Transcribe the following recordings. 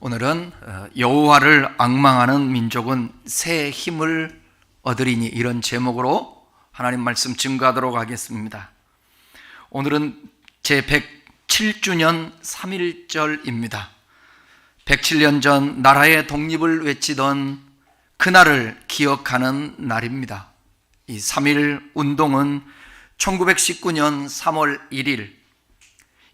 오늘은 여호와를 আক망하는 민족은 새 힘을 얻으리니, 이런 제목으로 하나님 말씀 증거하도록 하겠습니다. 오늘은 제 107주년 3.1절입니다. 107년 전 나라의 독립을 외치던 그날을 기억하는 날입니다. 이 3.1 운동은 1919년 3월 1일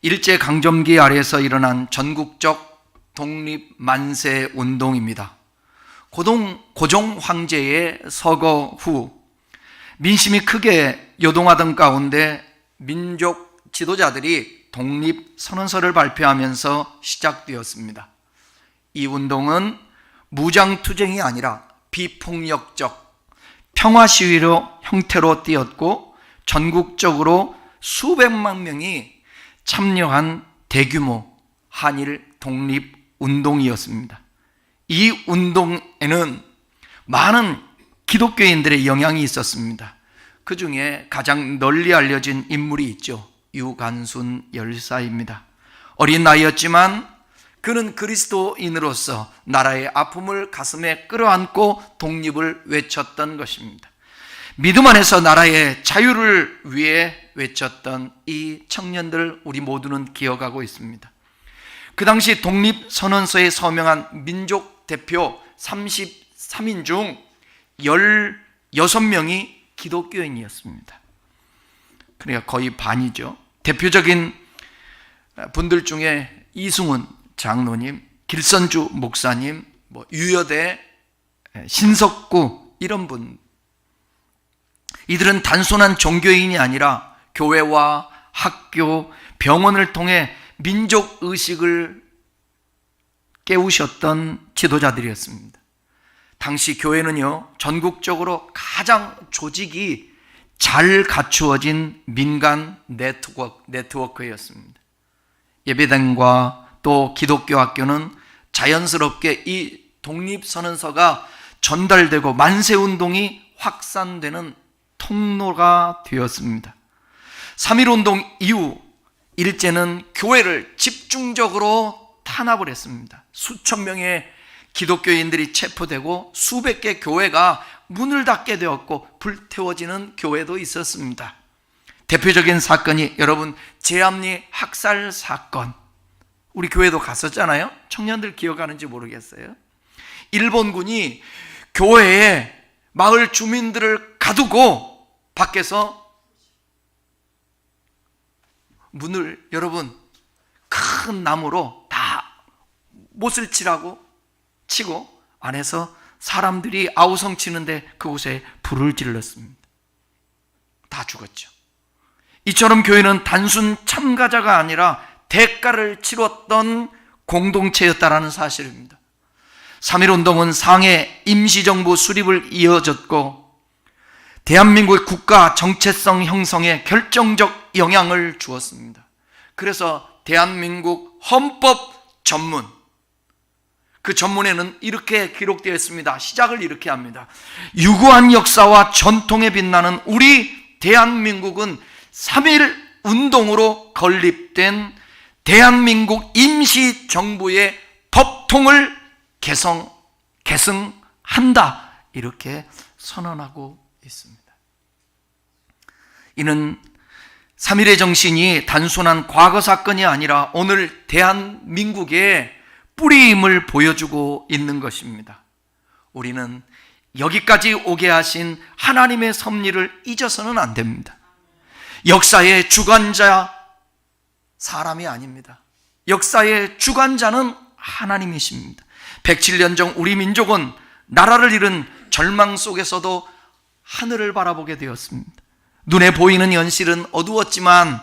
일제강점기 아래에서 일어난 전국적 독립 만세 운동입니다. 고종 황제의 서거 후 민심이 크게 요동하던 가운데 민족 지도자들이 독립 선언서를 발표하면서 시작되었습니다. 이 운동은 무장투쟁이 아니라 비폭력적 평화 시위로 형태로 띄었고, 전국적으로 수백만 명이 참여한 대규모 한일 독립 운동이었습니다. 이 운동에는 많은 기독교인들의 영향이 있었습니다. 그 중에 가장 널리 알려진 인물이 있죠. 유관순 열사입니다. 어린 나이였지만 그는 그리스도인으로서 나라의 아픔을 가슴에 끌어안고 독립을 외쳤던 것입니다. 믿음 안에서 나라의 자유를 위해 외쳤던 이 청년들, 우리 모두는 기억하고 있습니다. 그 당시 독립선언서에 서명한 민족 대표 33인 중 16명이 기독교인이었습니다. 그러니까 거의 반이죠. 대표적인 분들 중에 이승훈 장로님, 길선주 목사님, 유여대, 신석구, 이런 분, 이들은 단순한 종교인이 아니라 교회와 학교, 병원을 통해 민족의식을 깨우셨던 지도자들이었습니다. 당시 교회는요, 전국적으로 가장 조직이 잘 갖추어진 민간 네트워크였습니다. 예배당과 또 기독교 학교는 자연스럽게 이 독립선언서가 전달되고 만세운동이 확산되는 통로가 되었습니다. 3.1운동 이후 일제는 교회를 집중적으로 탄압을 했습니다. 수천 명의 기독교인들이 체포되고 수백 개 교회가 문을 닫게 되었고 불태워지는 교회도 있었습니다. 대표적인 사건이 여러분 제암리 학살 사건, 우리 교회도 갔었잖아요. 청년들 기억하는지 모르겠어요. 일본군이 교회에 마을 주민들을 가두고 밖에서 문을, 여러분, 큰 나무로 다 못을 치고 안에서 사람들이 아우성 치는데 그곳에 불을 질렀습니다. 다 죽었죠. 이처럼 교회는 단순 참가자가 아니라 대가를 치렀던 공동체였다라는 사실입니다. 3.1운동은 상해 임시정부 수립을 이어졌고 대한민국의 국가 정체성 형성에 결정적 영향을 주었습니다. 그래서 대한민국 헌법 전문, 그 전문에는 이렇게 기록되어 있습니다. 시작을 이렇게 합니다. 유구한 역사와 전통에 빛나는 우리 대한민국은 3.1 운동으로 건립된 대한민국 임시정부의 법통을 계승한다, 이렇게 선언하고 있습니다. 이는 3.1의 정신이 단순한 과거 사건이 아니라 오늘 대한민국의 뿌리임을 보여주고 있는 것입니다. 우리는 여기까지 오게 하신 하나님의 섭리를 잊어서는 안 됩니다. 역사의 주관자 사람이 아닙니다. 역사의 주관자는 하나님이십니다. 107년 전 우리 민족은 나라를 잃은 절망 속에서도 하늘을 바라보게 되었습니다. 눈에 보이는 현실은 어두웠지만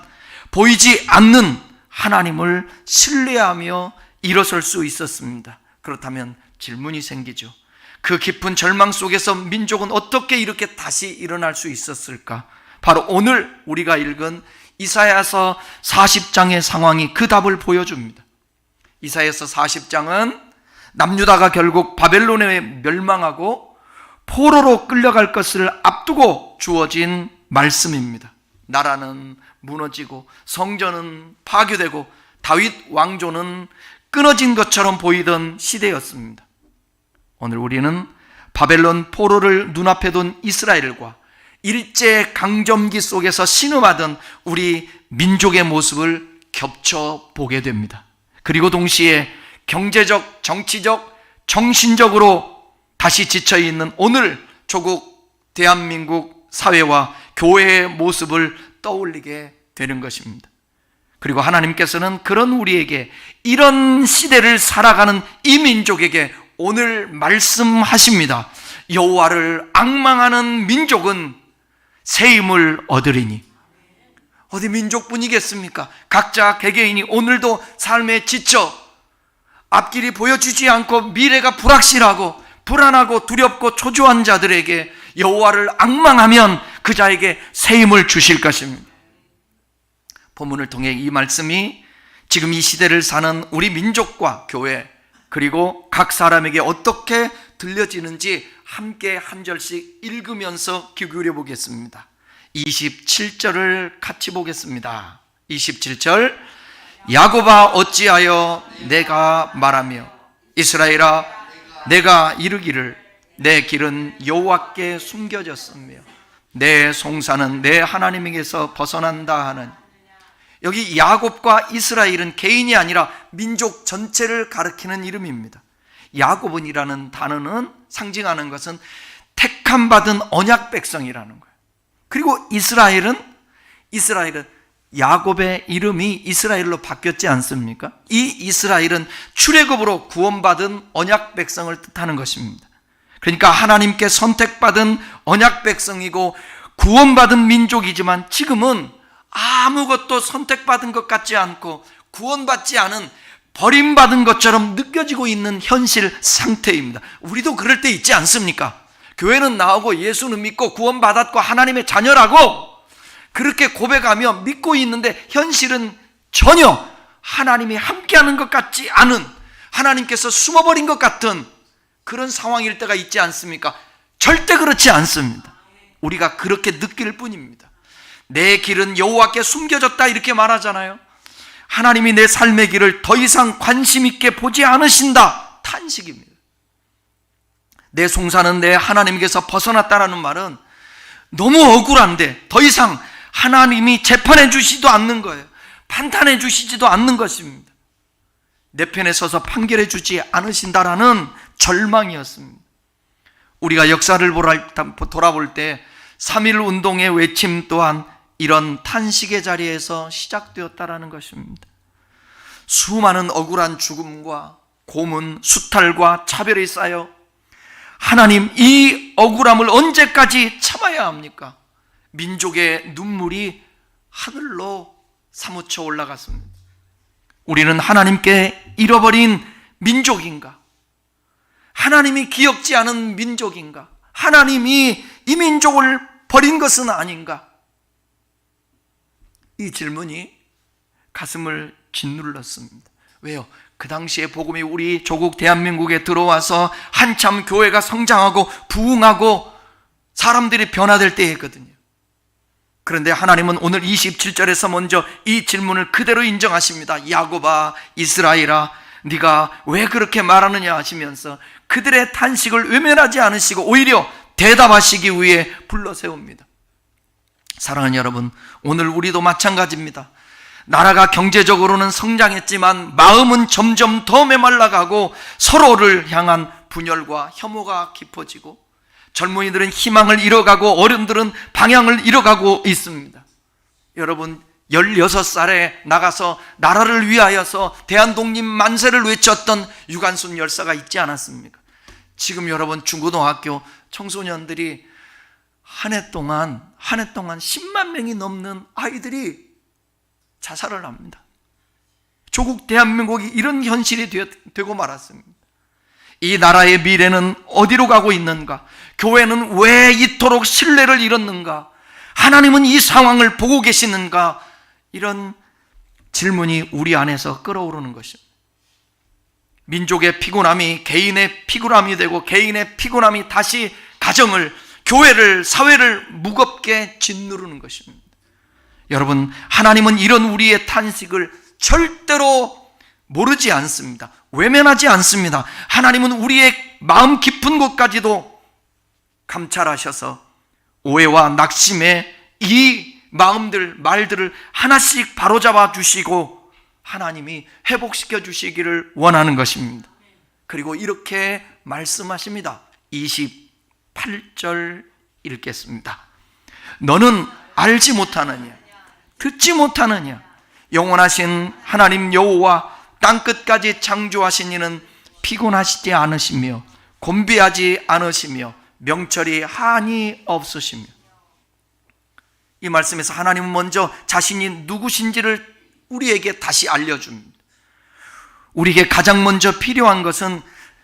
보이지 않는 하나님을 신뢰하며 일어설 수 있었습니다. 그렇다면 질문이 생기죠. 그 깊은 절망 속에서 민족은 어떻게 이렇게 다시 일어날 수 있었을까? 바로 오늘 우리가 읽은 이사야서 40장의 상황이 그 답을 보여줍니다. 이사야서 40장은 남유다가 결국 바벨론에 멸망하고 포로로 끌려갈 것을 앞두고 주어진 말씀입니다. 나라는 무너지고 성전은 파괴되고 다윗 왕조는 끊어진 것처럼 보이던 시대였습니다. 오늘 우리는 바벨론 포로를 눈앞에 둔 이스라엘과 일제 강점기 속에서 신음하던 우리 민족의 모습을 겹쳐 보게 됩니다. 그리고 동시에 경제적, 정치적, 정신적으로 다시 지쳐있는 오늘 조국 대한민국 사회와 교회의 모습을 떠올리게 되는 것입니다. 그리고 하나님께서는 그런 우리에게, 이런 시대를 살아가는 이 민족에게 오늘 말씀하십니다. 여호와를 앙망하는 민족은 새 힘을 얻으리니. 어디 민족뿐이겠습니까? 각자 개개인이 오늘도 삶에 지쳐 앞길이 보여주지 않고 미래가 불확실하고 불안하고 두렵고 초조한 자들에게 여호와를 앙망하면 그 자에게 새 힘을 주실 것입니다. 본문을 통해 이 말씀이 지금 이 시대를 사는 우리 민족과 교회, 그리고 각 사람에게 어떻게 들려지는지 함께 한 절씩 읽으면서 귀 기울여 보겠습니다. 27절을 같이 보겠습니다. 27절, 야곱아 어찌하여 내가 말하며 이스라엘아 내가 이르기를 내 길은 여호와께 숨겨졌으며 내 송사는 내 하나님에게서 벗어난다 하는. 여기 야곱과 이스라엘은 개인이 아니라 민족 전체를 가리키는 이름입니다. 야곱은이라는 단어는 상징하는 것은 택함 받은 언약 백성이라는 거예요. 그리고 이스라엘은 야곱의 이름이 이스라엘로 바뀌었지 않습니까? 이 이스라엘은 출애굽으로 구원받은 언약 백성을 뜻하는 것입니다. 그러니까 하나님께 선택받은 언약 백성이고 구원받은 민족이지만 지금은 아무것도 선택받은 것 같지 않고 구원받지 않은 버림받은 것처럼 느껴지고 있는 현실 상태입니다. 우리도 그럴 때 있지 않습니까? 교회는 나오고 예수는 믿고 구원받았고 하나님의 자녀라고 그렇게 고백하며 믿고 있는데 현실은 전혀 하나님이 함께하는 것 같지 않은, 하나님께서 숨어버린 것 같은 그런 상황일 때가 있지 않습니까? 절대 그렇지 않습니다. 우리가 그렇게 느낄 뿐입니다. 내 길은 여호와께 숨겨졌다 이렇게 말하잖아요. 하나님이 내 삶의 길을 더 이상 관심 있게 보지 않으신다, 탄식입니다. 내 송사는 내 하나님께서 벗어났다라는 말은 너무 억울한데 더 이상 하나님이 재판해 주시지도 않는 거예요. 판단해 주시지도 않는 것입니다. 내 편에 서서 판결해 주지 않으신다라는 절망이었습니다. 우리가 역사를 돌아볼 때 3.1 운동의 외침 또한 이런 탄식의 자리에서 시작되었다라는 것입니다. 수많은 억울한 죽음과 고문, 수탈과 차별이 쌓여 하나님, 이 억울함을 언제까지 참아야 합니까? 민족의 눈물이 하늘로 사무쳐 올라갔습니다. 우리는 하나님께 잃어버린 민족인가? 하나님이 기억지 않은 민족인가? 하나님이 이 민족을 버린 것은 아닌가? 이 질문이 가슴을 짓눌렀습니다. 왜요? 그 당시에 복음이 우리 조국 대한민국에 들어와서 한참 교회가 성장하고 부흥하고 사람들이 변화될 때였거든요. 그런데 하나님은 오늘 27절에서 먼저 이 질문을 그대로 인정하십니다. 야곱아, 이스라엘아, 네가 왜 그렇게 말하느냐 하시면서 그들의 탄식을 외면하지 않으시고 오히려 대답하시기 위해 불러세웁니다. 사랑하는 여러분, 오늘 우리도 마찬가지입니다. 나라가 경제적으로는 성장했지만 마음은 점점 더 메말라가고 서로를 향한 분열과 혐오가 깊어지고 젊은이들은 희망을 잃어가고 어른들은 방향을 잃어가고 있습니다. 여러분, 16살에 나가서 나라를 위하여서 대한독립 만세를 외쳤던 유관순 열사가 있지 않았습니까? 지금 여러분 중고등학교 청소년들이 한 해 동안 10만 명이 넘는 아이들이 자살을 합니다. 조국 대한민국이 이런 현실이 되고 말았습니다. 이 나라의 미래는 어디로 가고 있는가? 교회는 왜 이토록 신뢰를 잃었는가? 하나님은 이 상황을 보고 계시는가? 이런 질문이 우리 안에서 끓어오르는 것입니다. 민족의 피곤함이 개인의 피곤함이 되고 개인의 피곤함이 다시 가정을, 교회를, 사회를 무겁게 짓누르는 것입니다. 여러분, 하나님은 이런 우리의 탄식을 절대로 모르지 않습니다. 외면하지 않습니다. 하나님은 우리의 마음 깊은 곳까지도 감찰하셔서 오해와 낙심의 이 마음들, 말들을 하나씩 바로잡아 주시고 하나님이 회복시켜 주시기를 원하는 것입니다. 그리고 이렇게 말씀하십니다. 28절 읽겠습니다. 너는 알지 못하느냐, 듣지 못하느냐, 영원하신 하나님 여호와 땅끝까지 창조하신 이는 피곤하시지 않으시며 곤비하지 않으시며 명철이 한이 없으시며. 이 말씀에서 하나님은 먼저 자신이 누구신지를 우리에게 다시 알려줍니다. 우리에게 가장 먼저 필요한 것은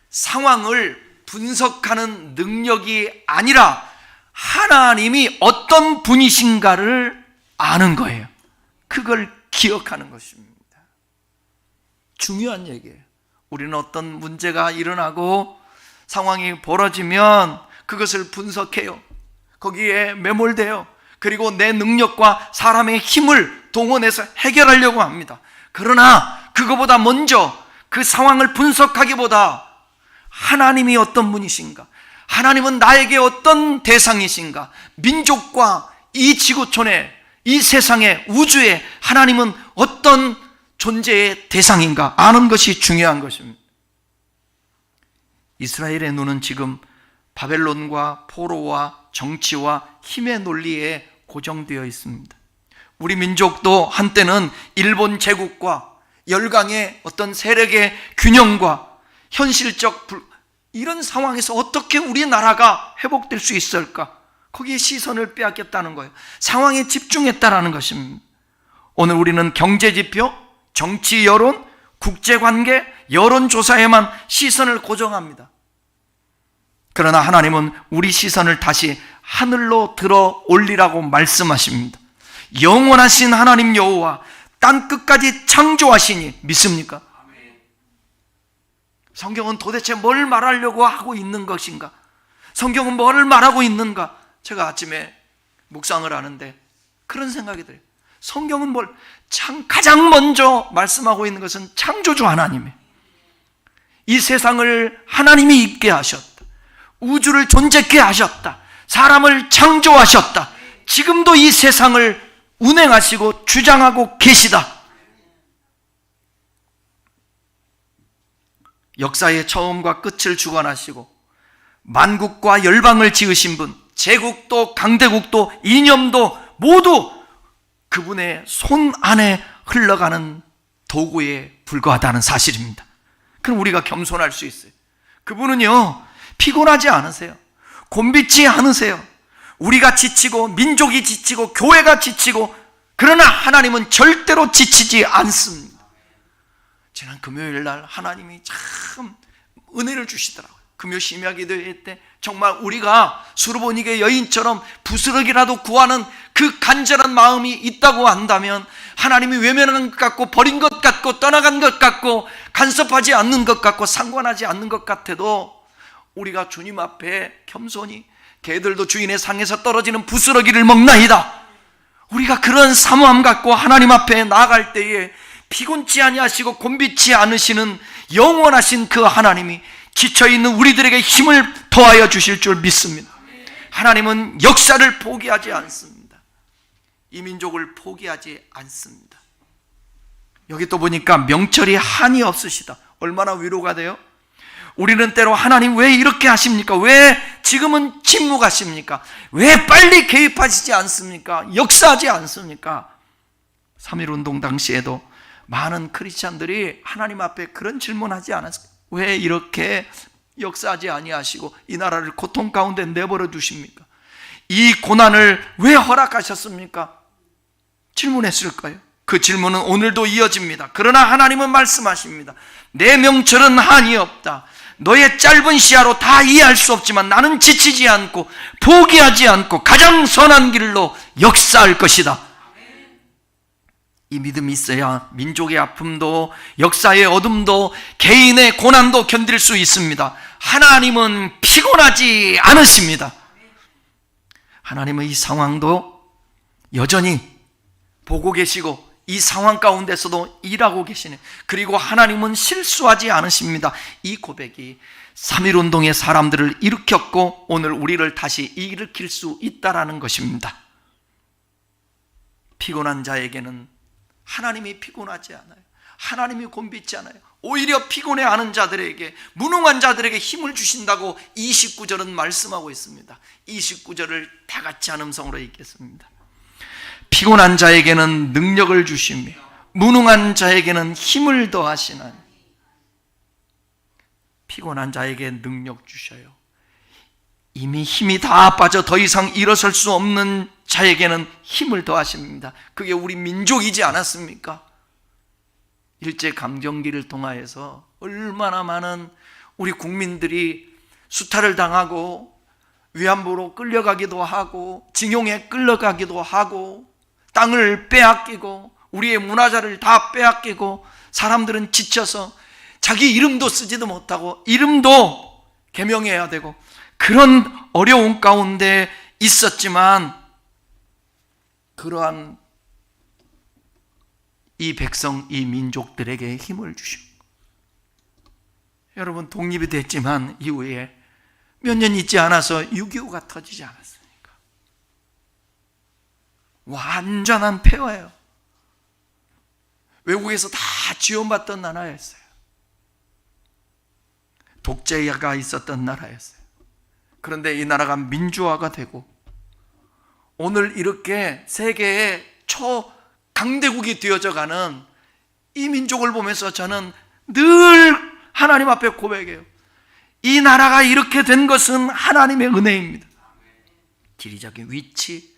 상황을 분석하는 능력이 아니라 하나님이 어떤 분이신가를 아는 거예요. 그걸 기억하는 것입니다. 중요한 얘기예요. 우리는 어떤 문제가 일어나고 상황이 벌어지면 그것을 분석해요. 거기에 매몰돼요. 그리고 내 능력과 사람의 힘을 동원해서 해결하려고 합니다. 그러나 그거보다 먼저 그 상황을 분석하기보다 하나님이 어떤 분이신가, 하나님은 나에게 어떤 대상이신가, 민족과 이 지구촌에, 이 세상에, 우주에 하나님은 어떤 존재의 대상인가 아는 것이 중요한 것입니다. 이스라엘의 눈은 지금 바벨론과 포로와 정치와 힘의 논리에 고정되어 있습니다. 우리 민족도 한때는 일본 제국과 열강의 어떤 세력의 균형과 현실적 이런 상황에서 어떻게 우리나라가 회복될 수 있을까? 거기에 시선을 빼앗겼다는 거예요. 상황에 집중했다라는 것입니다. 오늘 우리는 경제지표, 정치 여론, 국제관계, 여론조사에만 시선을 고정합니다. 그러나 하나님은 우리 시선을 다시 하늘로 들어 올리라고 말씀하십니다. 영원하신 하나님 여호와 땅끝까지 창조하시니 믿습니까? 성경은 도대체 뭘 말하려고 하고 있는 것인가? 성경은 뭐를 말하고 있는가? 제가 아침에 묵상을 하는데 그런 생각이 들어요. 성경은 가장 먼저 말씀하고 있는 것은 창조주 하나님이에요. 이 세상을 하나님이 있게 하셨다. 우주를 존재케 하셨다. 사람을 창조하셨다. 지금도 이 세상을 운행하시고 주장하고 계시다. 역사의 처음과 끝을 주관하시고 만국과 열방을 지으신 분, 제국도 강대국도 이념도 모두 그분의 손 안에 흘러가는 도구에 불과하다는 사실입니다. 그럼 우리가 겸손할 수 있어요. 그분은요 피곤하지 않으세요. 곤비치 않으세요. 우리가 지치고 민족이 지치고 교회가 지치고, 그러나 하나님은 절대로 지치지 않습니다. 지난 금요일 날 하나님이 참 은혜를 주시더라고요. 금요 심야 기도회 때 정말 우리가 수르보니게 여인처럼 부스러기라도 구하는 그 간절한 마음이 있다고 한다면, 하나님이 외면한 것 같고 버린 것 같고 떠나간 것 같고 간섭하지 않는 것 같고 상관하지 않는 것 같아도 우리가 주님 앞에 겸손히 개들도 주인의 상에서 떨어지는 부스러기를 먹나이다, 우리가 그런 사모함 갖고 하나님 앞에 나아갈 때에 피곤치 아니하시고 곤비치 않으시는 영원하신 그 하나님이 지쳐있는 우리들에게 힘을 더하여 주실 줄 믿습니다. 하나님은 역사를 포기하지 않습니다. 이 민족을 포기하지 않습니다. 여기 또 보니까 명철이 한이 없으시다. 얼마나 위로가 돼요? 우리는 때로 하나님 왜 이렇게 하십니까? 왜 지금은 침묵하십니까? 왜 빨리 개입하시지 않습니까? 역사하지 않습니까? 3.1운동 당시에도 많은 크리스찬들이 하나님 앞에 그런 질문하지 않았을까요? 왜 이렇게 역사하지 아니하시고 이 나라를 고통 가운데 내버려 두십니까? 이 고난을 왜 허락하셨습니까? 질문했을까요? 그 질문은 오늘도 이어집니다. 그러나 하나님은 말씀하십니다. 내 명철은 한이 없다. 너의 짧은 시야로 다 이해할 수 없지만 나는 지치지 않고 포기하지 않고 가장 선한 길로 역사할 것이다. 이 믿음이 있어야 민족의 아픔도 역사의 어둠도 개인의 고난도 견딜 수 있습니다. 하나님은 피곤하지 않으십니다. 하나님은 이 상황도 여전히 보고 계시고 이 상황 가운데서도 일하고 계시네. 그리고 하나님은 실수하지 않으십니다. 이 고백이 3.1운동의 사람들을 일으켰고 오늘 우리를 다시 일으킬 수 있다는 것입니다. 피곤한 자에게는 하나님이 피곤하지 않아요. 하나님이 곤비지 않아요. 오히려 피곤해하는 자들에게, 무능한 자들에게 힘을 주신다고 29절은 말씀하고 있습니다. 29절을 다 같이 한 음성으로 읽겠습니다. 피곤한 자에게는 능력을 주시며 무능한 자에게는 힘을 더하시나니. 피곤한 자에게 능력 주셔요. 이미 힘이 다 빠져 더 이상 일어설 수 없는 자에게는 힘을 더하십니다. 그게 우리 민족이지 않았습니까? 일제감정기를 통하여서 얼마나 많은 우리 국민들이 수탈을 당하고 위안부로 끌려가기도 하고 징용에 끌려가기도 하고 땅을 빼앗기고 우리의 문화자를 다 빼앗기고 사람들은 지쳐서 자기 이름도 쓰지도 못하고 이름도 개명해야 되고 그런 어려운 가운데 있었지만 그러한 이 백성, 이 민족들에게 힘을 주시고 여러분 독립이 됐지만 이후에 몇 년 있지 않아서 6.25가 터지지 않았습니까? 완전한 폐허예요. 외국에서 다 지원받던 나라였어요. 독재가 있었던 나라였어요. 그런데 이 나라가 민주화가 되고 오늘 이렇게 세계의 초강대국이 되어져가는 이 민족을 보면서 저는 늘 하나님 앞에 고백해요. 이 나라가 이렇게 된 것은 하나님의 은혜입니다. 지리적인 위치,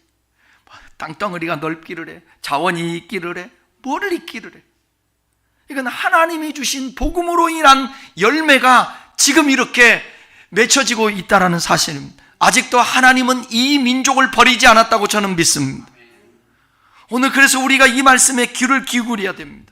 땅덩어리가 넓기를 해, 자원이 있기를 해, 뭐를 있기를 해. 이건 하나님이 주신 복음으로 인한 열매가 지금 이렇게 맺혀지고 있다는 사실입니다. 아직도 하나님은 이 민족을 버리지 않았다고 저는 믿습니다. 오늘 그래서 우리가 이 말씀에 귀를 기울여야 됩니다.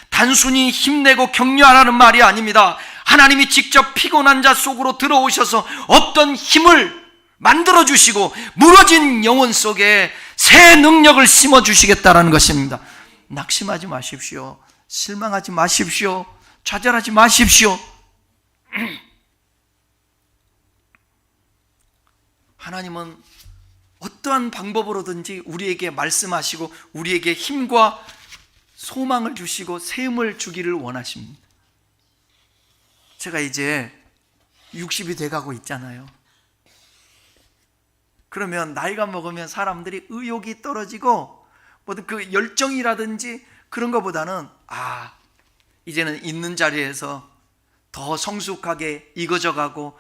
단순히 힘내고 격려하라는 말이 아닙니다. 하나님이 직접 피곤한 자 속으로 들어오셔서 어떤 힘을 만들어주시고 무너진 영혼 속에 새 능력을 심어주시겠다는 것입니다. 낙심하지 마십시오. 실망하지 마십시오. 좌절하지 마십시오. 하나님은 어떠한 방법으로든지 우리에게 말씀하시고 우리에게 힘과 소망을 주시고 세움을 주기를 원하십니다. 제가 이제 60이 돼가고 있잖아요. 그러면 나이가 먹으면 사람들이 의욕이 떨어지고 뭐든 그 열정이라든지 그런 것보다는 이제는 있는 자리에서 더 성숙하게 익어져가고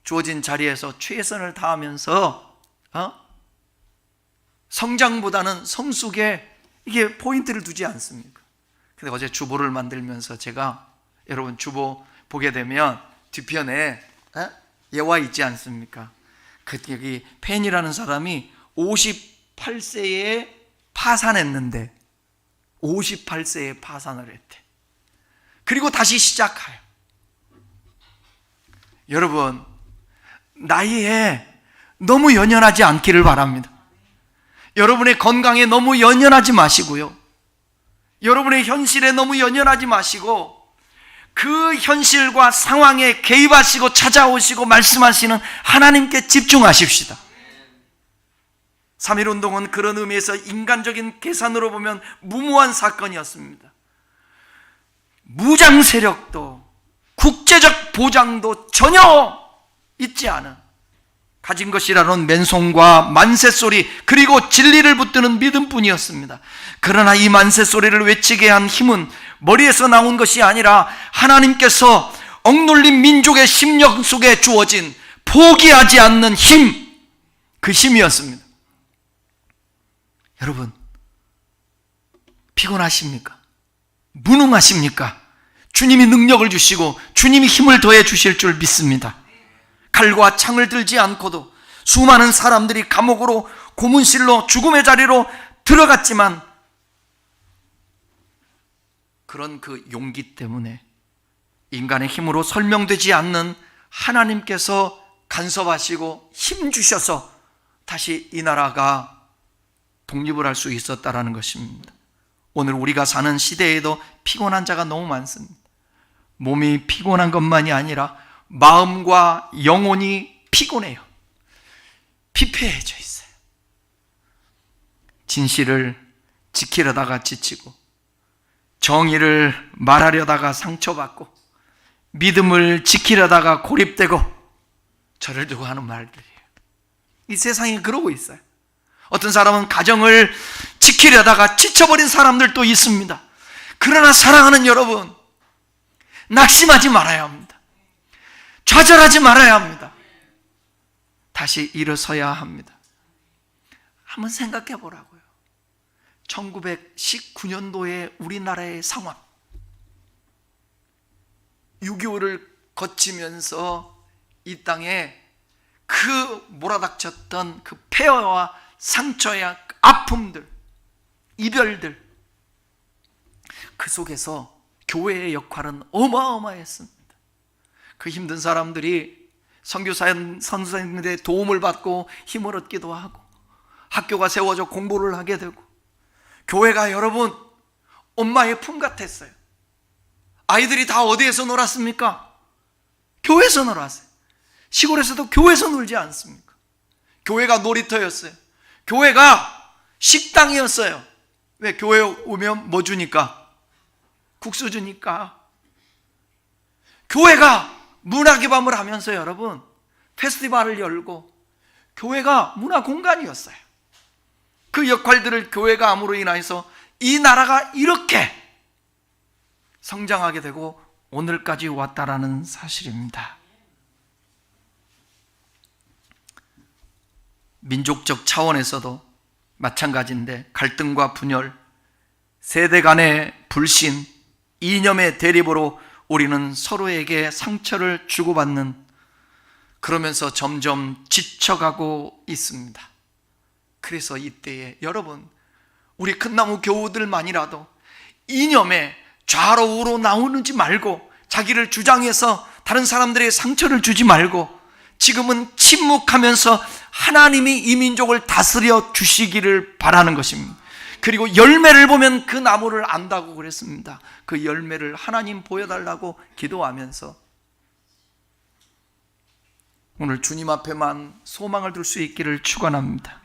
주어진 자리에서 최선을 다하면서 성장보다는 성숙에 이게 포인트를 두지 않습니까? 근데 어제 주보를 만들면서 제가 여러분 주보 보게 되면 뒤편에 예화 있지 않습니까? 여기 펜이라는 사람이 58세에 파산했는데 58세에 파산을 했대. 그리고 다시 시작해요. 여러분 나이에 너무 연연하지 않기를 바랍니다. 여러분의 건강에 너무 연연하지 마시고요. 여러분의 현실에 너무 연연하지 마시고 그 현실과 상황에 개입하시고 찾아오시고 말씀하시는 하나님께 집중하십시다. 3.1운동은 그런 의미에서 인간적인 계산으로 보면 무모한 사건이었습니다. 무장 세력도 국제적 보장도 전혀 있지 않은 가진 것이라는 맨송과 만세소리 그리고 진리를 붙드는 믿음뿐이었습니다. 그러나 이 만세소리를 외치게 한 힘은 머리에서 나온 것이 아니라 하나님께서 억눌린 민족의 심령 속에 주어진 포기하지 않는 힘, 그 힘이었습니다. 여러분 피곤하십니까? 무능하십니까? 주님이 능력을 주시고 주님이 힘을 더해 주실 줄 믿습니다. 칼과 창을 들지 않고도 수많은 사람들이 감옥으로 고문실로 죽음의 자리로 들어갔지만 그런 그 용기 때문에 인간의 힘으로 설명되지 않는 하나님께서 간섭하시고 힘 주셔서 다시 이 나라가 독립을 할 수 있었다라는 것입니다. 오늘 우리가 사는 시대에도 피곤한 자가 너무 많습니다. 몸이 피곤한 것만이 아니라 마음과 영혼이 피곤해요. 피폐해져 있어요. 진실을 지키려다가 지치고, 정의를 말하려다가 상처받고, 믿음을 지키려다가 고립되고, 저를 두고 하는 말들이에요. 이 세상이 그러고 있어요. 어떤 사람은 가정을 지키려다가 지쳐버린 사람들도 있습니다. 그러나 사랑하는 여러분, 낙심하지 말아야 합니다. 좌절하지 말아야 합니다. 다시 일어서야 합니다. 한번 생각해 보라고요. 1919년도에 우리나라의 상황, 6.25를 거치면서 이 땅에 그 몰아닥쳤던 그 폐허와 상처야 아픔들, 이별들, 그 속에서 교회의 역할은 어마어마했습니다. 그 힘든 사람들이 선교사님, 선생님들의 도움을 받고 힘을 얻기도 하고, 학교가 세워져 공부를 하게 되고, 교회가 여러분 엄마의 품 같았어요. 아이들이 다 어디에서 놀았습니까? 교회에서 놀았어요. 시골에서도 교회에서 놀지 않습니까? 교회가 놀이터였어요. 교회가 식당이었어요. 왜? 교회 오면 뭐 주니까? 국수 주니까. 교회가 문학의 밤을 하면서 여러분 페스티벌을 열고, 교회가 문화 공간이었어요. 그 역할들을 교회가 함으로 인해서 이 나라가 이렇게 성장하게 되고 오늘까지 왔다라는 사실입니다. 민족적 차원에서도 마찬가지인데, 갈등과 분열, 세대 간의 불신, 이념의 대립으로 우리는 서로에게 상처를 주고받는, 그러면서 점점 지쳐가고 있습니다. 그래서 이때에 여러분, 우리 큰나무 교우들만이라도 이념에 좌로 우로 나오지 말고, 자기를 주장해서 다른 사람들의 상처를 주지 말고, 지금은 침묵하면서 하나님이 이 민족을 다스려 주시기를 바라는 것입니다. 그리고 열매를 보면 그 나무를 안다고 그랬습니다. 그 열매를 하나님 보여달라고 기도하면서 오늘 주님 앞에만 소망을 둘 수 있기를 축원합니다.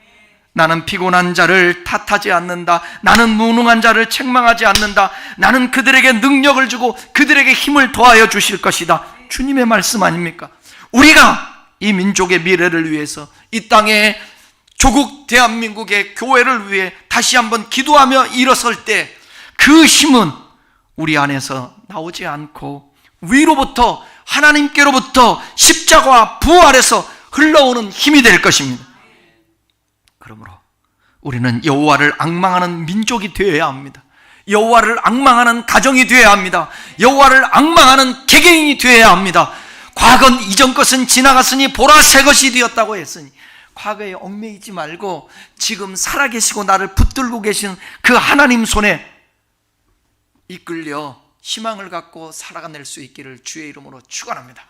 나는 피곤한 자를 탓하지 않는다. 나는 무능한 자를 책망하지 않는다. 나는 그들에게 능력을 주고 그들에게 힘을 더하여 주실 것이다. 주님의 말씀 아닙니까? 우리가 이 민족의 미래를 위해서, 이 땅의 조국 대한민국의 교회를 위해 다시 한번 기도하며 일어설 때 그 힘은 우리 안에서 나오지 않고 위로부터, 하나님께로부터 십자가와 부활에서 흘러오는 힘이 될 것입니다. 그러므로 우리는 여호와를 앙망하는 민족이 되어야 합니다. 여호와를 앙망하는 가정이 되어야 합니다. 여호와를 앙망하는 개개인이 되어야 합니다. 과거는 이전 것은 지나갔으니 보라 새 것이 되었다고 했으니, 과거에 얽매이지 말고 지금 살아계시고 나를 붙들고 계신 그 하나님 손에 이끌려 희망을 갖고 살아낼 수 있기를 주의 이름으로 축원합니다.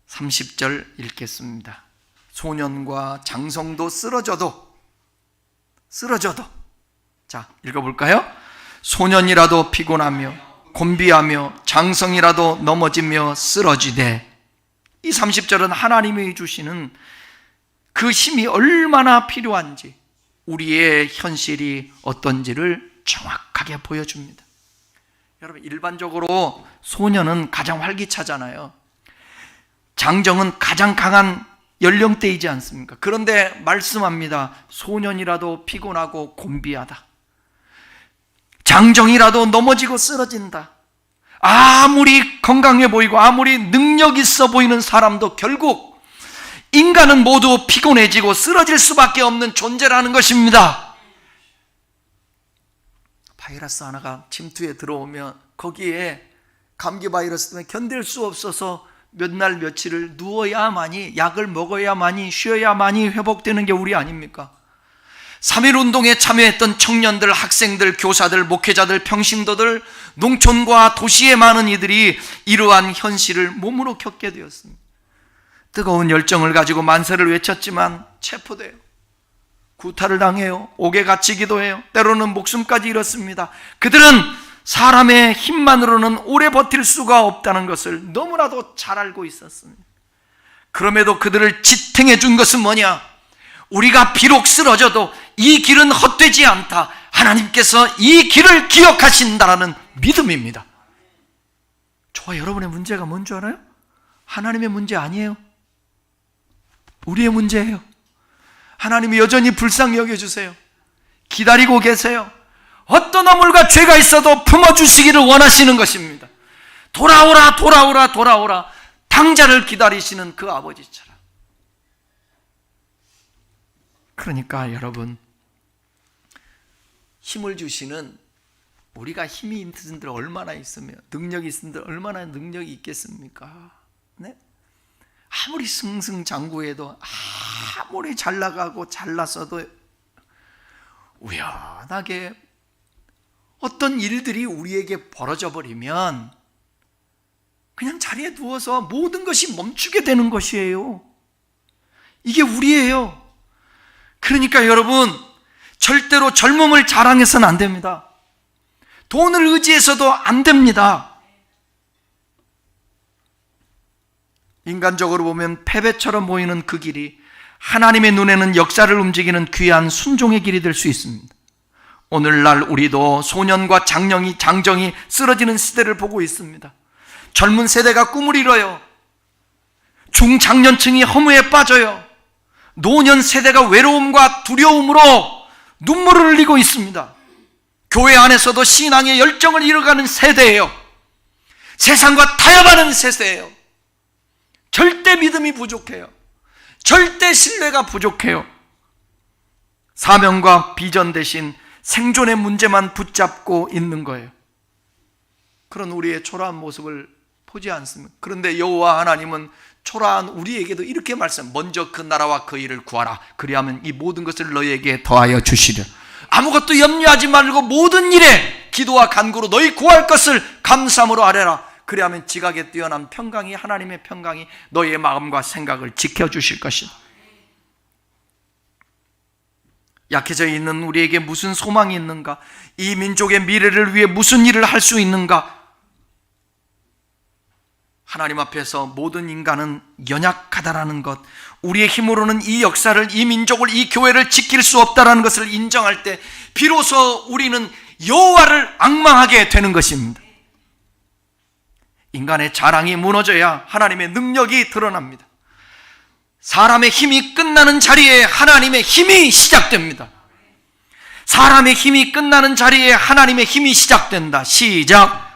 30절 읽겠습니다. 소년과 장성도 쓰러져도, 자 읽어볼까요? 소년이라도 피곤하며 곤비하며 장성이라도 넘어지며 쓰러지되, 이 30절은 하나님이 주시는 그 힘이 얼마나 필요한지, 우리의 현실이 어떤지를 정확하게 보여줍니다. 여러분, 일반적으로 소년은 가장 활기차잖아요. 장정은 가장 강한 연령대이지 않습니까? 그런데 말씀합니다. 소년이라도 피곤하고 곤비하다. 장정이라도 넘어지고 쓰러진다. 아무리 건강해 보이고 아무리 능력 있어 보이는 사람도 결국 인간은 모두 피곤해지고 쓰러질 수밖에 없는 존재라는 것입니다. 바이러스 하나가 침투에 들어오면 거기에 감기 바이러스 때문에 견딜 수 없어서 몇 날 며칠을 누워야만이, 약을 먹어야만이, 쉬어야만이 회복되는 게 우리 아닙니까? 3.1운동에 참여했던 청년들, 학생들, 교사들, 목회자들, 평신도들, 농촌과 도시의 많은 이들이 이러한 현실을 몸으로 겪게 되었습니다. 뜨거운 열정을 가지고 만세를 외쳤지만 체포돼요. 구타를 당해요. 옥에 갇히기도 해요. 때로는 목숨까지 잃었습니다. 그들은 사람의 힘만으로는 오래 버틸 수가 없다는 것을 너무나도 잘 알고 있었습니다. 그럼에도 그들을 지탱해 준 것은 뭐냐? 우리가 비록 쓰러져도 이 길은 헛되지 않다. 하나님께서 이 길을 기억하신다라는 믿음입니다. 저와 여러분의 문제가 뭔 줄 알아요? 하나님의 문제 아니에요. 우리의 문제예요. 하나님이 여전히 불쌍히 여겨주세요. 기다리고 계세요. 어떤 허물과 죄가 있어도 품어주시기를 원하시는 것입니다. 돌아오라 돌아오라 돌아오라. 당자를 기다리시는 그 아버지처럼. 그러니까 여러분, 힘을 주시는, 우리가 힘이 있는 분들 얼마나 있으면, 능력이 있는 분들 얼마나 능력이 있겠습니까? 네? 아무리 승승장구해도, 아무리 잘 나가고 잘났어도 우연하게 어떤 일들이 우리에게 벌어져 버리면 그냥 자리에 누워서 모든 것이 멈추게 되는 것이에요. 이게 우리예요. 그러니까 여러분, 절대로 젊음을 자랑해서는 안 됩니다. 돈을 의지해서도 안 됩니다. 인간적으로 보면 패배처럼 보이는 그 길이 하나님의 눈에는 역사를 움직이는 귀한 순종의 길이 될 수 있습니다. 오늘날 우리도 소년과 장정이 쓰러지는 시대를 보고 있습니다. 젊은 세대가 꿈을 이뤄요. 중장년층이 허무에 빠져요. 노년 세대가 외로움과 두려움으로 눈물을 흘리고 있습니다. 교회 안에서도 신앙의 열정을 잃어가는 세대예요. 세상과 타협하는 세대예요. 절대 믿음이 부족해요. 절대 신뢰가 부족해요. 사명과 비전 대신 생존의 문제만 붙잡고 있는 거예요. 그런 우리의 초라한 모습을 보지 않습니까? 그런데 여호와 하나님은 초라한 우리에게도 이렇게 먼저 그 나라와 그 일을 구하라. 그리하면 이 모든 것을 너희에게 더하여 주시려. 아무것도 염려하지 말고 모든 일에 기도와 간구로 너희 구할 것을 감사함으로 아뢰라. 그리하면 지각에 뛰어난 평강이, 하나님의 평강이 너희의 마음과 생각을 지켜주실 것이다. 약해져 있는 우리에게 무슨 소망이 있는가? 이 민족의 미래를 위해 무슨 일을 할 수 있는가? 하나님 앞에서 모든 인간은 연약하다라는 것, 우리의 힘으로는 이 역사를, 이 민족을, 이 교회를 지킬 수 없다라는 것을 인정할 때 비로소 우리는 여호와를 앙망하게 되는 것입니다. 인간의 자랑이 무너져야 하나님의 능력이 드러납니다. 사람의 힘이 끝나는 자리에 하나님의 힘이 시작됩니다. 사람의 힘이 끝나는 자리에 하나님의 힘이 시작된다. 시작.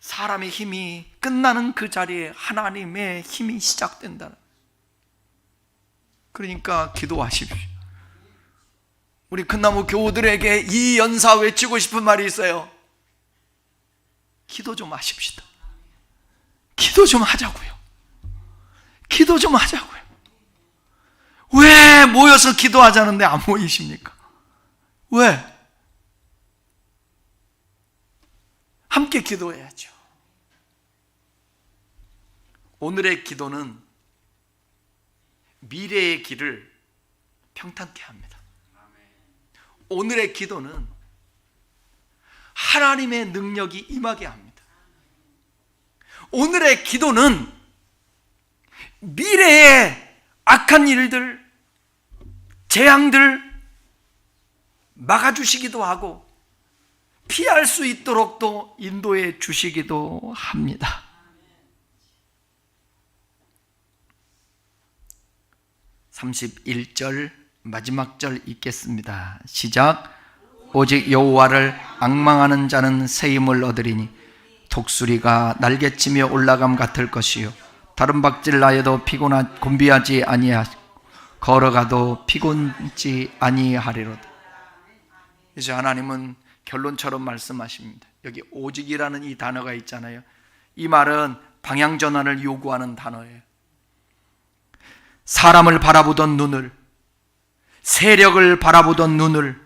사람의 힘이 끝나는 그 자리에 하나님의 힘이 시작된다. 그러니까 기도하십시오. 우리 큰나무 교우들에게 이 연사 외치고 싶은 말이 있어요. 기도 좀 하십시다. 기도 좀 하자고요. 기도 좀 하자고요. 왜 모여서 기도하자는데 안 모이십니까? 왜? 함께 기도해야죠. 오늘의 기도는 미래의 길을 평탄케 합니다. 오늘의 기도는 하나님의 능력이 임하게 합니다. 오늘의 기도는 미래의 악한 일들, 재앙들 막아주시기도 하고 피할 수 있도록 또 인도해 주시기도 합니다. (31절) 마지막 절 읽겠습니다. 시작. 오직 여호와를 앙망하는 자는 새 힘을 얻으리니 독수리가 날개치며 올라감 같을 것이요 다른 박질 나에도 곤비하지 아니하고 걸어가도 피곤지 아니하리로다. 이제 하나님은 결론처럼 말씀하십니다. 여기 오직이라는 이 단어가 있잖아요. 이 말은 방향 전환을 요구하는 단어예요. 사람을 바라보던 눈을, 세력을 바라보던 눈을,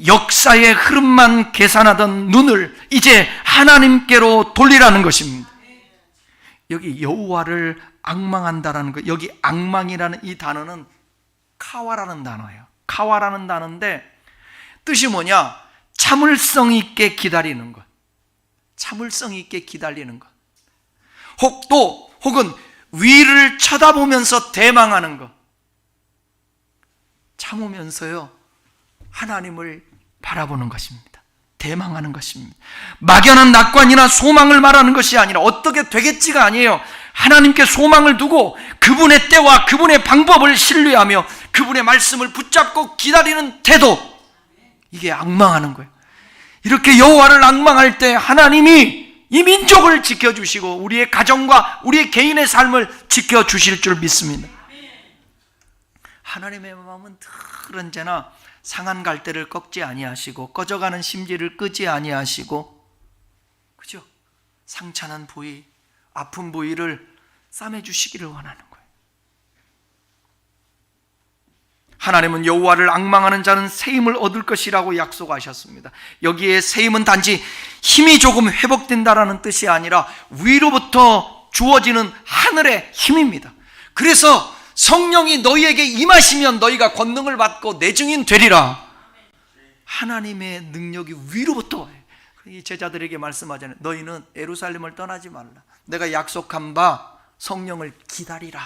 역사의 흐름만 계산하던 눈을 이제 하나님께로 돌리라는 것입니다. 여기 여호와를 앙망한다라는 것, 여기 앙망이라는 이 단어는 카와라는 단어예요. 카와라는 단어인데 뜻이 뭐냐? 참을성 있게 기다리는 것, 참을성 있게 기다리는 것, 혹은 위를 쳐다보면서 대망하는 것, 참으면서요 하나님을 바라보는 것입니다. 대망하는 것입니다. 막연한 낙관이나 소망을 말하는 것이 아니라 어떻게 되겠지가 아니에요. 하나님께 소망을 두고 그분의 때와 그분의 방법을 신뢰하며 그분의 말씀을 붙잡고 기다리는 태도, 이게 앙망하는 거예요. 이렇게 여호와를 앙망할 때 하나님이 이 민족을 지켜주시고 우리의 가정과 우리의 개인의 삶을 지켜주실 줄 믿습니다. 하나님의 마음은 늘 언제나 상한 갈대를 꺾지 아니하시고 꺼져가는 심지를 끄지 아니하시고, 그죠? 상처난 부위, 아픈 부위를 싸매주시기를 원하는 거예요. 하나님은 여호와를 앙망하는 자는 새 힘을 얻을 것이라고 약속하셨습니다. 여기에 새 힘은 단지 힘이 조금 회복된다라는 뜻이 아니라 위로부터 주어지는 하늘의 힘입니다. 그래서 성령이 너희에게 임하시면 너희가 권능을 받고 내 증인 되리라. 하나님의 능력이 위로부터 와요. 이 제자들에게 말씀하잖아요. 너희는 예루살렘을 떠나지 말라. 내가 약속한 바 성령을 기다리라.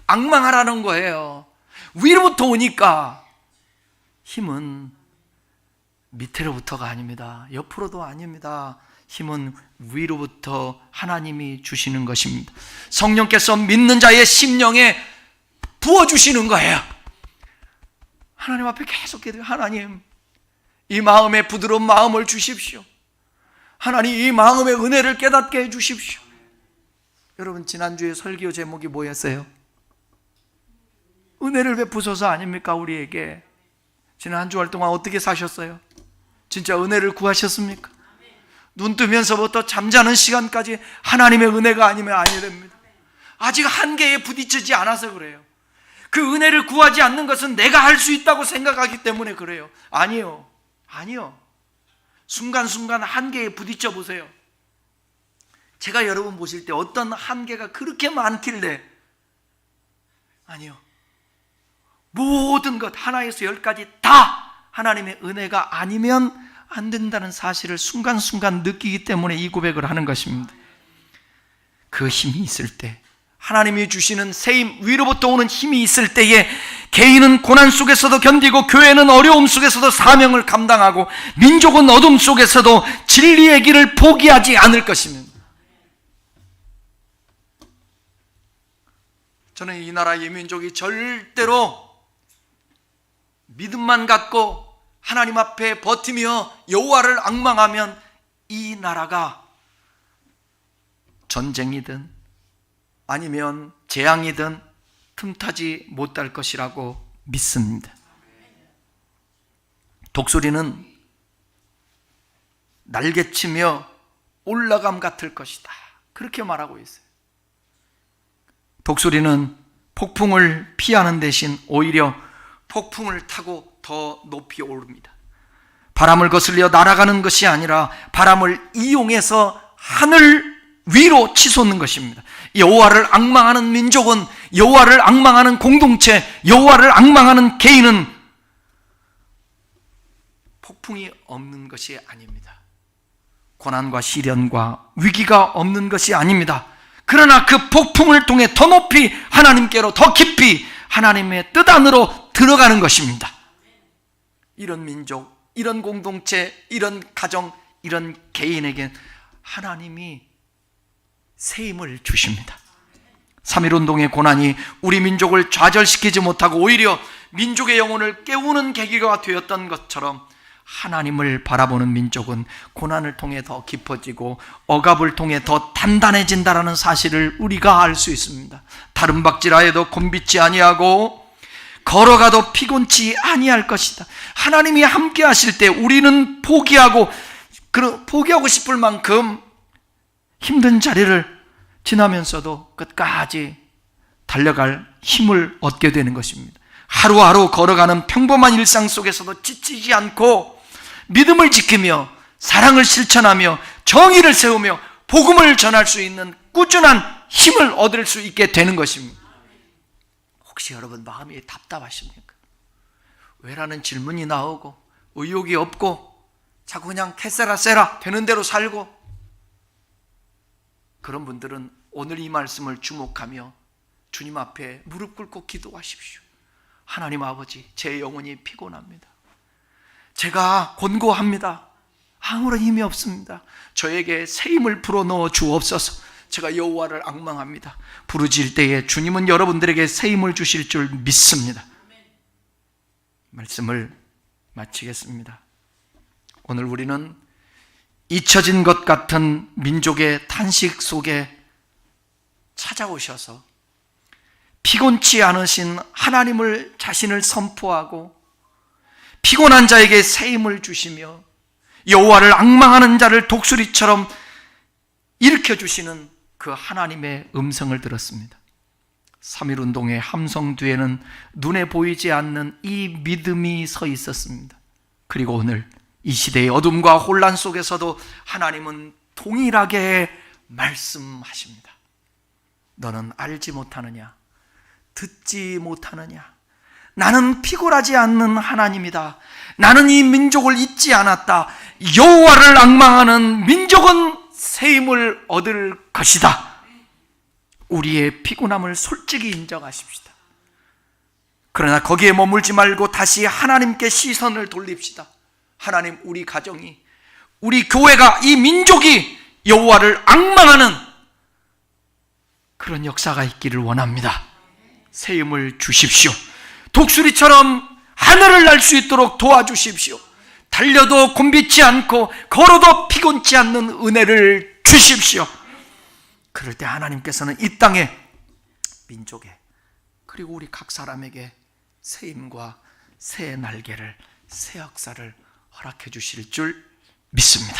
앙망하라는 거예요. 위로부터 오니까 힘은 밑으로부터가 아닙니다. 옆으로도 아닙니다. 힘은 위로부터 하나님이 주시는 것입니다. 성령께서 믿는 자의 심령에 부어주시는 거예요. 하나님 앞에 계속 기도해요. 하나님, 이 마음에 부드러운 마음을 주십시오. 하나님, 이 마음의 은혜를 깨닫게 해주십시오. 여러분, 지난주에 설교 제목이 뭐였어요? 은혜를 베푸소서 아닙니까? 우리에게. 지난 한 주일 동안 어떻게 사셨어요? 진짜 은혜를 구하셨습니까? 눈 뜨면서부터 잠자는 시간까지 하나님의 은혜가 아니면 아니 됩니다. 아직 한계에 부딪히지 않아서 그래요. 그 은혜를 구하지 않는 것은 내가 할 수 있다고 생각하기 때문에 그래요. 아니요. 순간순간 한계에 부딪혀 보세요. 제가 여러분 보실 때 어떤 한계가 그렇게 많길래, 아니요, 모든 것 하나에서 10까지 다 하나님의 은혜가 아니면 안 된다는 사실을 순간순간 느끼기 때문에 이 고백을 하는 것입니다. 그 힘이 있을 때, 하나님이 주시는 새 힘, 위로부터 오는 힘이 있을 때에 개인은 고난 속에서도 견디고 교회는 어려움 속에서도 사명을 감당하고 민족은 어둠 속에서도 진리의 길을 포기하지 않을 것입니다. 저는 이 나라의 민족이 절대로 믿음만 갖고 하나님 앞에 버티며 여호와를 앙망하면 이 나라가 전쟁이든 아니면 재앙이든 틈타지 못할 것이라고 믿습니다. 독수리는 날개치며 올라감 같을 것이다, 그렇게 말하고 있어요. 독수리는 폭풍을 피하는 대신 오히려 폭풍을 타고 더 높이 오릅니다. 바람을 거슬려 날아가는 것이 아니라 바람을 이용해서 하늘 위로 치솟는 것입니다. 여호와를 앙망하는 민족은, 여호와를 앙망하는 공동체, 여호와를 앙망하는 개인은 폭풍이 없는 것이 아닙니다. 고난과 시련과 위기가 없는 것이 아닙니다. 그러나 그 폭풍을 통해 더 높이 하나님께로, 더 깊이 하나님의 뜻 안으로 들어가는 것입니다. 이런 민족, 이런 공동체, 이런 가정, 이런 개인에겐 하나님이 새 힘을 주십니다. 3.1운동의 고난이 우리 민족을 좌절시키지 못하고 오히려 민족의 영혼을 깨우는 계기가 되었던 것처럼 하나님을 바라보는 민족은 고난을 통해 더 깊어지고 억압을 통해 더 단단해진다는 사실을 우리가 알 수 있습니다. 다른 박질하여도 곤비치 아니하고 걸어가도 피곤치 아니할 것이다. 하나님이 함께 하실 때 우리는 포기하고 싶을 만큼 힘든 자리를 지나면서도 끝까지 달려갈 힘을 얻게 되는 것입니다. 하루하루 걸어가는 평범한 일상 속에서도 지치지 않고 믿음을 지키며 사랑을 실천하며 정의를 세우며 복음을 전할 수 있는 꾸준한 힘을 얻을 수 있게 되는 것입니다. 혹시 여러분 마음이 답답하십니까? 왜라는 질문이 나오고 의욕이 없고 자꾸 그냥 캐세라 세라 되는 대로 살고, 그런 분들은 오늘 이 말씀을 주목하며 주님 앞에 무릎 꿇고 기도하십시오. 하나님 아버지, 제 영혼이 피곤합니다. 제가 곤고합니다. 아무런 힘이 없습니다. 저에게 새 힘을 불어넣어 주옵소서. 제가 여호와를 앙망합니다. 부르짖을 때에 주님은 여러분들에게 새 힘을 주실 줄 믿습니다. 말씀을 마치겠습니다. 오늘 우리는 잊혀진 것 같은 민족의 탄식 속에 찾아오셔서 피곤치 않으신 하나님을 자신을 선포하고 피곤한 자에게 새 힘을 주시며 여호와를 앙망하는 자를 독수리처럼 일으켜 주시는 그 하나님의 음성을 들었습니다. 3.1운동의 함성 뒤에는 눈에 보이지 않는 이 믿음이 서 있었습니다. 그리고 오늘 이 시대의 어둠과 혼란 속에서도 하나님은 동일하게 말씀하십니다. 너는 알지 못하느냐? 듣지 못하느냐? 나는 피곤하지 않는 하나님이다. 나는 이 민족을 잊지 않았다. 여호와를 앙망하는 민족은 새 힘을 얻을 것이다. 우리의 피곤함을 솔직히 인정하십시다. 그러나 거기에 머물지 말고 다시 하나님께 시선을 돌립시다. 하나님, 우리 가정이, 우리 교회가, 이 민족이 여호와를 앙망하는 그런 역사가 있기를 원합니다. 새 힘을 주십시오. 독수리처럼 하늘을 날 수 있도록 도와주십시오. 달려도 곤비지 않고 걸어도 피곤치 않는 은혜를 주십시오. 그럴 때 하나님께서는 이 땅에, 민족에, 그리고 우리 각 사람에게 새 힘과 새 날개를, 새 역사를 허락해 주실 줄 믿습니다.